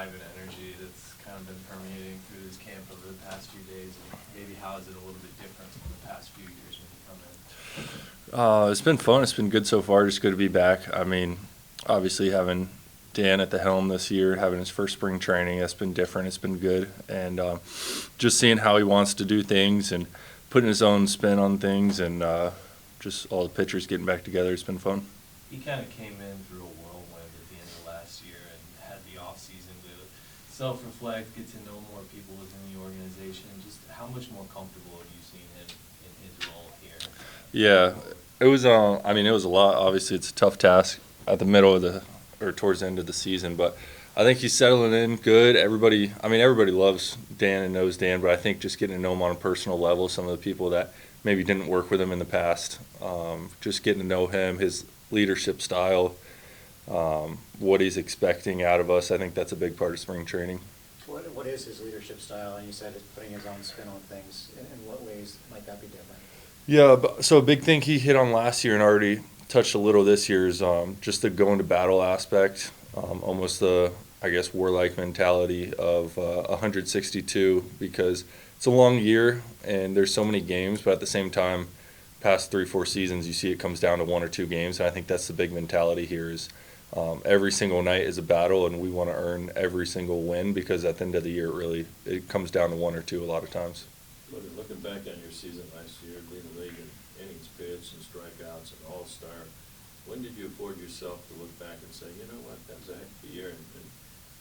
drive and energy that's kind of been permeating through this camp over the past few days, and maybe how is it a little bit different from the past few years when you come in? It's been fun. It's been good so far. Just good to be back. I mean, obviously having Dan at the helm this year, having his first spring training, that's been different. It's been good. And just seeing how he wants to do things and putting his own spin on things and just all the pitchers getting back together. It's been fun. He kind of came in through a whirlwind at the end of last year and had the off season to self-reflect, get to know more people within the organization. Just how much more comfortable have you seen him in his role here? Yeah, it was. I mean, it was a lot. Obviously, it's a tough task at the middle of the or towards the end of the season, but I think he's settling in good. Everybody loves Dan and knows Dan, but I think just getting to know him on a personal level, some of the people that maybe didn't work with him in the past, just getting to know him, his leadership style, what he's expecting out of us. I think that's a big part of spring training. What is his leadership style? And you said it's putting his own spin on things. In what ways might that be different? Yeah, so a big thing he hit on last year and already touched a little this year is just the going to battle aspect, almost the, I guess, warlike mentality of 162, because it's a long year and there's so many games, but at the same time, past 3-4 seasons, you see it comes down to 1 or 2 games, and I think that's the big mentality here is every single night is a battle, and we want to earn every single win, because at the end of the year, it comes down to 1 or 2 a lot of times. Looking back on your season last year, leading the league in innings pitched and strikeouts and all-star, when did you afford yourself to look back and say, you know what, that was a heck of a year, and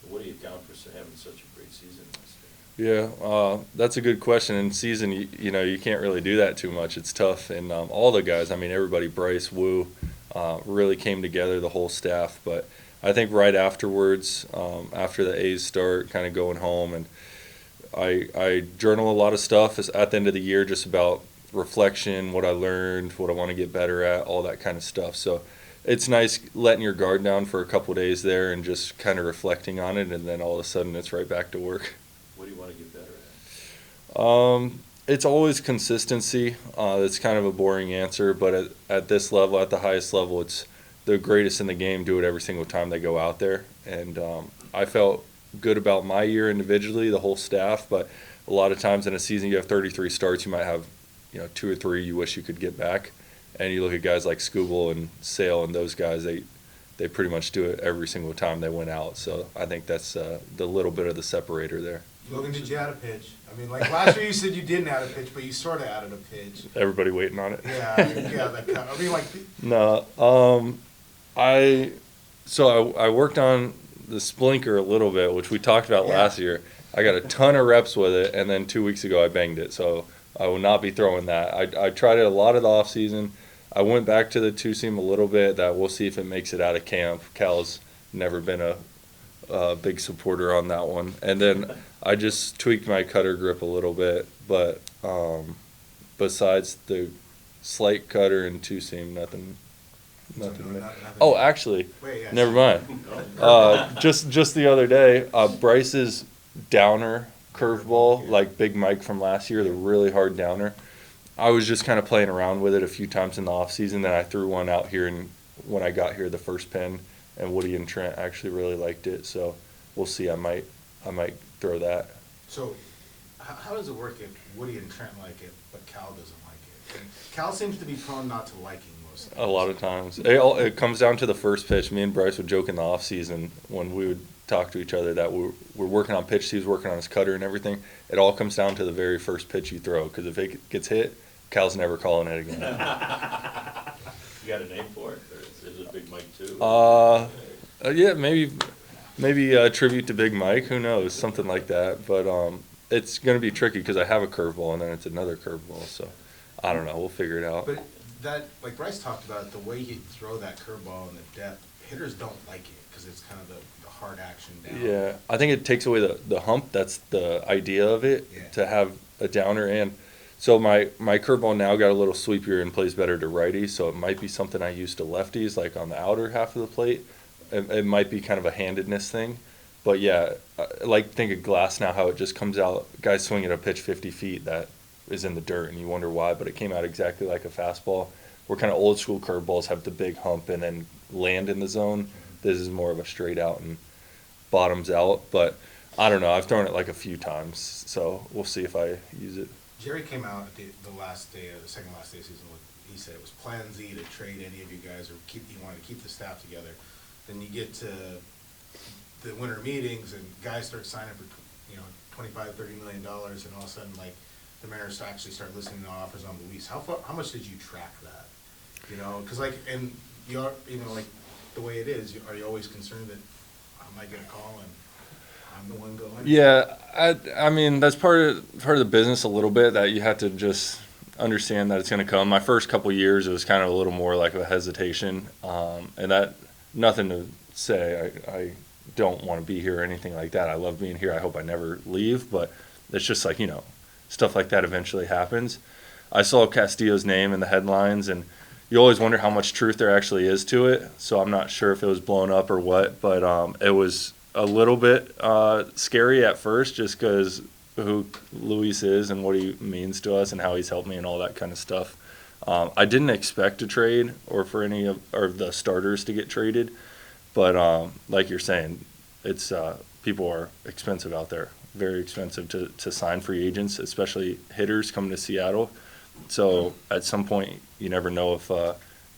what do you account for having such a great season last year? Yeah, that's a good question. In season, you can't really do that too much. It's tough, and all the guys, I mean, everybody, Bryce, Wu, really came together, the whole staff. But I think right afterwards, after the A's start, kind of going home, and I journal a lot of stuff at the end of the year, just about reflection, what I learned, what I want to get better at, all that kind of stuff. So it's nice letting your guard down for a couple of days there and just kind of reflecting on it, and then all of a sudden it's right back to work. What do you want to get better at? It's always consistency. It's kind of a boring answer, but at this level, at the highest level, it's the greatest in the game do it every single time they go out there. And I felt good about my year individually, the whole staff, but a lot of times in a season you have 33 starts, you might have 2 or 3 you wish you could get back. And you look at guys like Scooble and Sale and those guys, they pretty much do it every single time they went out. So I think that's the little bit of the separator there. Logan, did you add a pitch? I mean, like last year you said you didn't add a pitch, but you sort of added a pitch. Everybody waiting on it? Yeah, that kind of, I mean, like. No, I worked on the splinker a little bit, which we talked about last year. I got a ton of reps with it, and then 2 weeks ago I banged it. So I will not be throwing that. I tried it a lot of the off season. I went back to the 2-seam a little bit. That we'll see if it makes it out of camp. Cal's never been a big supporter on that one. And then I just tweaked my cutter grip a little bit, but besides the slight cutter and 2-seam, nothing. Oh, actually, never mind. Just the other day, Bryce's downer curveball, like Big Mike from last year, the really hard downer. I was just kind of playing around with it a few times in the off season. Then I threw one out here, and when I got here, the first pin, and Woody and Trent actually really liked it. So we'll see. I might throw that. So how does it work if Woody and Trent like it, but Cal doesn't like it? And Cal seems to be prone not to liking most things. A lot of times. It comes down to the first pitch. Me and Bryce would joke in the off season when we would talk to each other that we're working on pitch. He was working on his cutter and everything. It all comes down to the very first pitch you throw, because if it gets hit, Cal's never calling it again. You got a name for it, or is it Big Mike too? Yeah, maybe a tribute to Big Mike. Who knows, something like that. But it's going to be tricky because I have a curveball and then it's another curveball. So I don't know. We'll figure it out. But that, like Bryce talked about, the way you throw that curveball in the depth, hitters don't like it because it's kind of the hard action down. Yeah, I think it takes away the hump. That's the idea of it, to have a downer. And so my curveball now got a little sweepier and plays better to righties, so it might be something I use to lefties, like on the outer half of the plate. It might be kind of a handedness thing. But yeah, think of Glass now, how it just comes out, guys swinging a pitch 50 feet that is in the dirt, and you wonder why, but it came out exactly like a fastball. Where kind of old school curveballs have the big hump and then land in the zone. This is more of a straight out, and bottoms out. But I don't know. I've thrown it like a few times, so we'll see if I use it. Jerry came out at the last day of the second last day of the season with, he said it was Plan Z to trade any of you guys or he wanted to keep the staff together. Then you get to the winter meetings and guys start signing for, $25, $30 million, and all of a sudden, like, the Mariners actually start listening to offers on Luis. How much did you track that? Because and you are, like the way it is, are you always concerned that I might get a call and I'm the one going? Yeah, I mean that's part of the business a little bit, that you have to just understand that it's going to come. My first couple years, it was kind of a little more like a hesitation, and that nothing to say. I don't want to be here or anything like that. I love being here. I hope I never leave, but it's just like, stuff like that eventually happens. I saw Castillo's name in the headlines, and you always wonder how much truth there actually is to it. So I'm not sure if it was blown up or what, but it was a little bit scary at first, just because who Luis is and what he means to us and how he's helped me and all that kind of stuff. I didn't expect to trade or for any of the starters to get traded, but like you're saying, it's people are expensive out there, very expensive to sign free agents, especially hitters coming to Seattle. So at some point, you never know if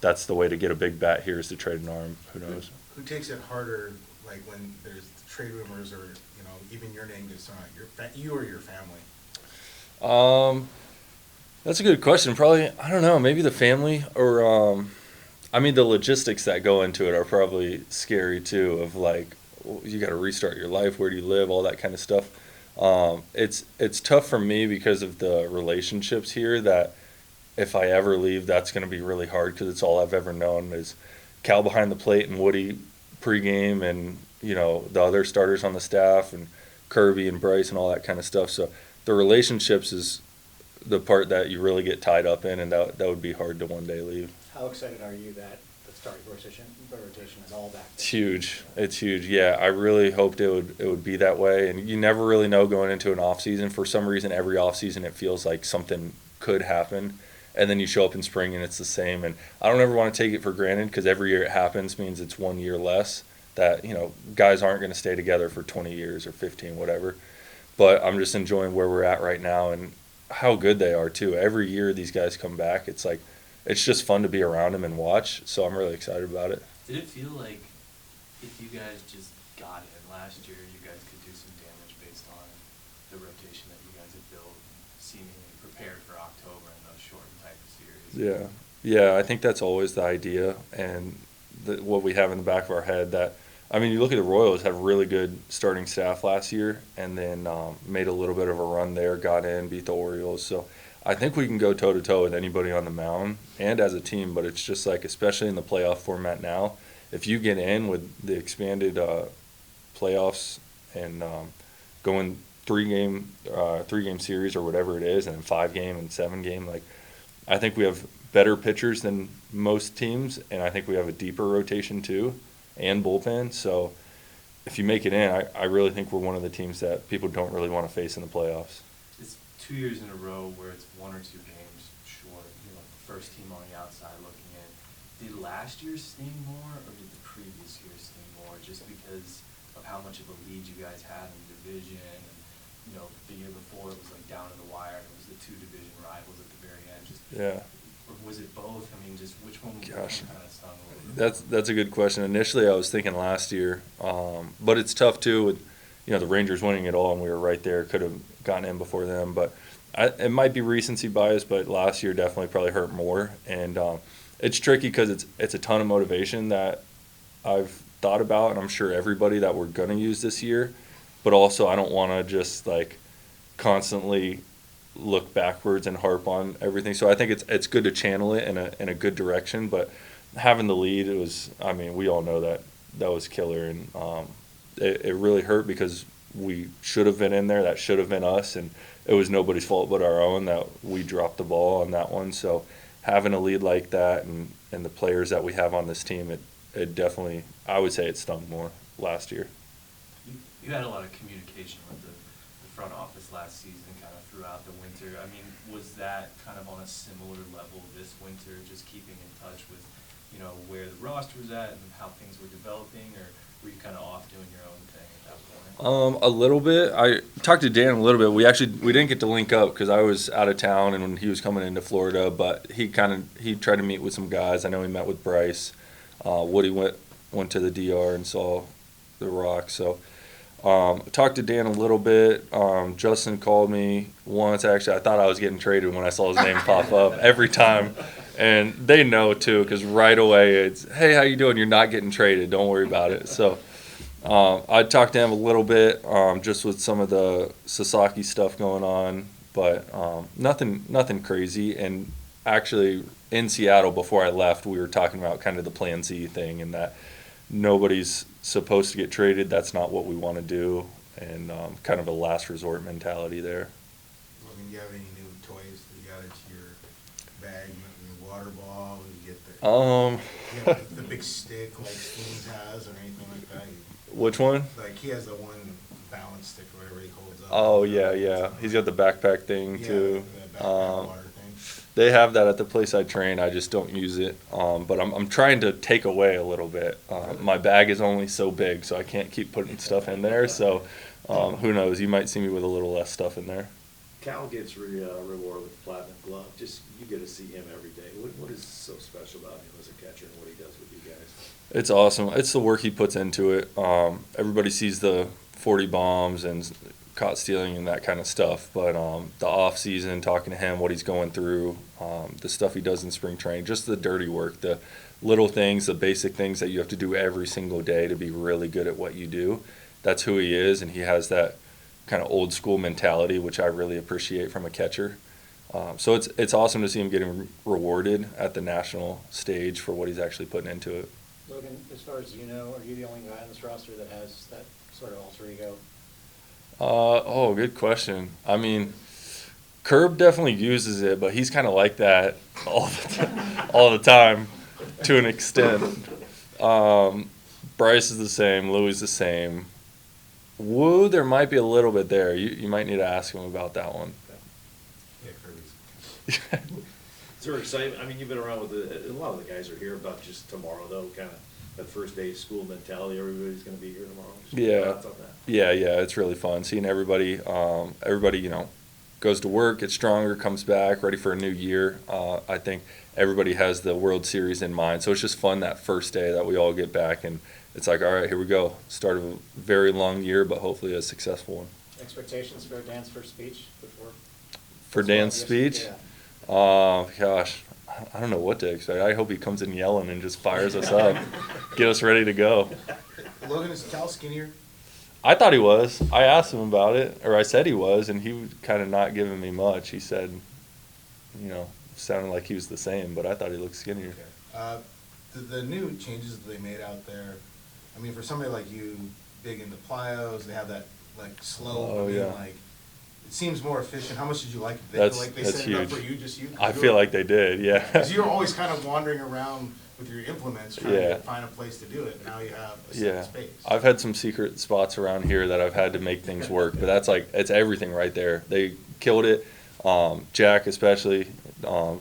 that's the way to get a big bat here is to trade an arm. Who knows? Who takes it harder, like when there's trade rumors or even your name gets thrown out, you or your family? That's a good question. Probably, I don't know, maybe the family or the logistics that go into it are probably scary too, of like, you got to restart your life, where do you live, all that kind of stuff. It's tough for me because of the relationships here, that if I ever leave, that's going to be really hard, because it's all I've ever known is Cal behind the plate and Woody pregame, and the other starters on the staff and Kirby and Bryce and all that kind of stuff. So the relationships is the part that you really get tied up in, and that would be hard to one day leave. How excited are you that the starting rotation is all back? It's huge. It's huge. Yeah, I really hoped it would be that way. And you never really know going into an off season. For some reason, every off season it feels like something could happen, and then you show up in spring and it's the same. And I don't ever want to take it for granted, because every year it happens means it's 1 year less. That guys aren't going to stay together for 20 years or 15, whatever. But I'm just enjoying where we're at right now and how good they are too. Every year these guys come back. It's like, it's just fun to be around them and watch. So I'm really excited about it. Did it feel like if you guys just got in last year, you guys could do some damage based on the rotation that you guys have built, seemingly prepared for October and those shortened type of series? Yeah, I think that's always the idea, and what we have in the back of our head. That, you look at the Royals, have really good starting staff last year, and then made a little bit of a run there, got in, beat the Orioles. So I think we can go toe-to-toe with anybody on the mound and as a team, but it's just like, especially in the playoff format now, if you get in with the expanded playoffs and going three-game series or whatever it is, and then 5-game and 7-game, like, I think we have better pitchers than most teams, and I think we have a deeper rotation too, and bullpen. So if you make it in, I really think we're one of the teams that people don't really want to face in the playoffs. It's 2 years in a row where it's 1 or 2 games short, first team on the outside looking in. Did last year sting more, or did the previous year sting more, just because of how much of a lead you guys had in the division? And, the year before it was like down to the wire, and it was the 2 division rivals at the very end. Or was it both? Just which one kind of stung a little bit? That's a good question. Initially, I was thinking last year, but it's tough too with the Rangers winning it all, and we were right there. Could have gotten in before them, but it might be recency bias. But last year definitely probably hurt more, and it's tricky because it's a ton of motivation that I've thought about, and I'm sure everybody that we're gonna use this year. But also, I don't want to just like constantly look backwards and harp on everything. So I think it's good to channel it in a good direction. But having the lead, it was, we all know that was killer, and it really hurt because we should have been in there. That should have been us, and it was nobody's fault but our own that we dropped the ball on that one. So having a lead like that and the players that we have on this team, it definitely, I would say it stung more last year. You had a lot of communication with the front office last season, kind of throughout the winter. I mean, was that kind of on a similar level this winter, just keeping in touch with, you know, where the roster was at and how things were developing, or were you kind of off doing your own thing at that point? A little bit. I talked to Dan a little bit. We didn't get to link up because I was out of town and when he was coming into Florida. But he tried to meet with some guys. I know he met with Bryce. Woody went to the DR and saw the Rock. So talked to Dan a little bit. Justin called me once. Actually, I thought I was getting traded when I saw his name pop up every time. And they know too, because right away it's, hey, how you doing? You're not getting traded. Don't worry about it. So I talked to him a little bit, just with some of the Sasaki stuff going on, but nothing crazy. And actually, in Seattle before I left, we were talking about kind of the Plan Z thing, and that nobody's supposed to get traded. That's not what we want to do, and kind of a last resort mentality there. Logan, do you have any new toys that you got into your bag? Your water ball? You get the you have the big stick like Steens has, or anything like that? Which one? Like he has the one balance stick or whatever he holds up. Oh yeah. He's got the backpack thing too. The backpack water thing. They have that at the place I train. I just don't use it. But I'm trying to take away a little bit. My bag is only so big, so I can't keep putting stuff in there. So who knows? You might see me with a little less stuff in there. Cal gets rewarded with the platinum glove. Just you get to see him every day. What is so special about him as a catcher and what he does with you guys? It's awesome. It's the work he puts into it. Everybody sees the 40 bombs and caught stealing and that kind of stuff, but the off season, talking to him, what he's going through, the stuff he does in spring training, just the dirty work, the little things, the basic things that you have to do every single day to be really good at what you do. That's who he is, and he has that kind of old school mentality, which I really appreciate from a catcher. So it's awesome to see him getting rewarded at the national stage for what he's actually putting into it. Logan, as far as you know, are you the only guy on this roster that has that sort of alter ego? Good question. I mean, Curb definitely uses it, but he's kind of like that all the time to an extent. Bryce is the same. Louis is the same. Woo, there might be a little bit there. You might need to ask him about that one. Yeah, Kirby's. Is there excitement? I mean, you've been around with a lot of the guys are here about just tomorrow, though, kind of that first day of school mentality. Everybody's going to be here tomorrow. Just Yeah. thoughts on that? Yeah, it's really fun seeing everybody. Everybody, goes to work, gets stronger, comes back, ready for a new year. I think everybody has the World Series in mind, so it's just fun that first day that we all get back, and it's like, all right, here we go. Start of a very long year, but hopefully a successful one. Expectations for Dan's first speech before? For Dan's speech? Yeah. Gosh, I don't know what to expect. I hope he comes in yelling and just fires us up, get us ready to go. Logan, is Cal skinnier? I thought he was. I asked him about it, or I said he was, and he was kind of not giving me much. He said, sounded like he was the same, but I thought he looked skinnier. Okay. The new changes that they made out there, I mean, for somebody like you, big into plyos, they have that, slope. Oh, yeah. It seems more efficient. How much did you like it? They That's feel like they that's set it up huge. for you, just you? I feel like they did, yeah. Because you were always kind of wandering around with your implements trying Yeah. to find a place to do it. Now you have a Yeah, set space. I've had some secret spots around here that I've had to make things work, but it's everything right there. They killed it. Jack especially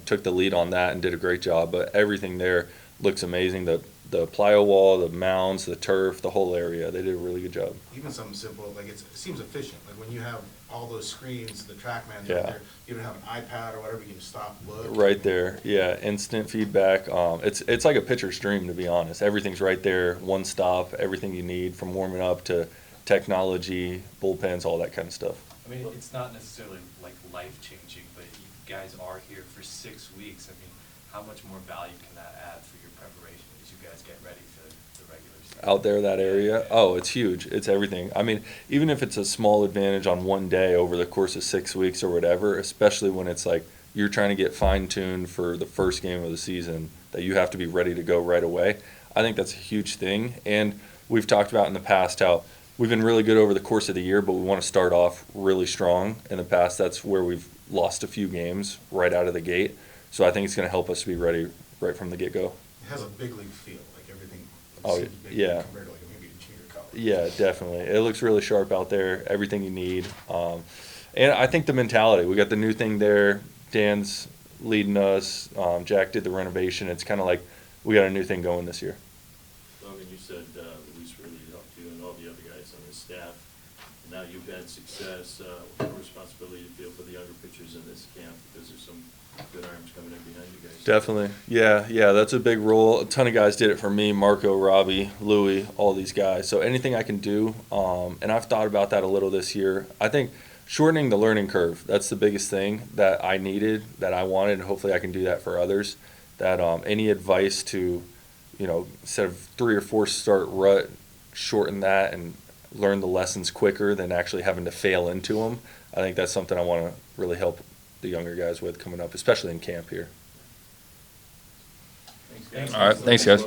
took the lead on that and did a great job, but everything there looks amazing. The plyo wall, the mounds, the turf, the whole area, they did a really good job. Even something simple, it seems efficient. Like when you have all those screens, the TrackMan's Yeah. right there, you don't have an iPad or whatever, you can stop, look. Right there, yeah, instant feedback. It's like a pitcher's dream, to be honest. Everything's right there, one stop, everything you need from warming up to technology, bullpens, all that kind of stuff. I mean, it's not necessarily like life-changing, but you guys are here for 6 weeks. I mean, how much more value can that add for your preparation as you guys get ready for the regular season? Out there, that area, oh, it's huge. It's everything. I mean, even if it's a small advantage on one day over the course of 6 weeks or whatever, especially when it's like you're trying to get fine-tuned for the first game of the season, that you have to be ready to go right away, I think that's a huge thing. And we've talked about in the past how we've been really good over the course of the year, but we want to start off really strong. In the past, that's where we've lost a few games right out of the gate. So I think it's going to help us to be ready right from the get-go. It has a big league feel, like everything Oh, seems big yeah. compared to maybe a junior college. Yeah, definitely. It looks really sharp out there. Everything you need. And I think the mentality. We got the new thing there. Dan's leading us. Jack did the renovation. It's kind of like we got a new thing going this year. Logan, you said Luis really helped you and all the other guys on his staff. Now you've had success. What kind of responsibility do you feel for the younger pitchers in this camp? Because there's some good arms coming in behind you guys. Definitely. Yeah, that's a big role. A ton of guys did it for me, Marco, Robbie, Louie, all these guys. So anything I can do, and I've thought about that a little this year. I think shortening the learning curve, that's the biggest thing that I needed, that I wanted, and hopefully I can do that for others. That any advice to, instead of 3 or 4 start rut, shorten that and learn the lessons quicker than actually having to fail into them. I think that's something I want to really help the younger guys with coming up, especially in camp here. Thanks, guys. All right, thanks, guys.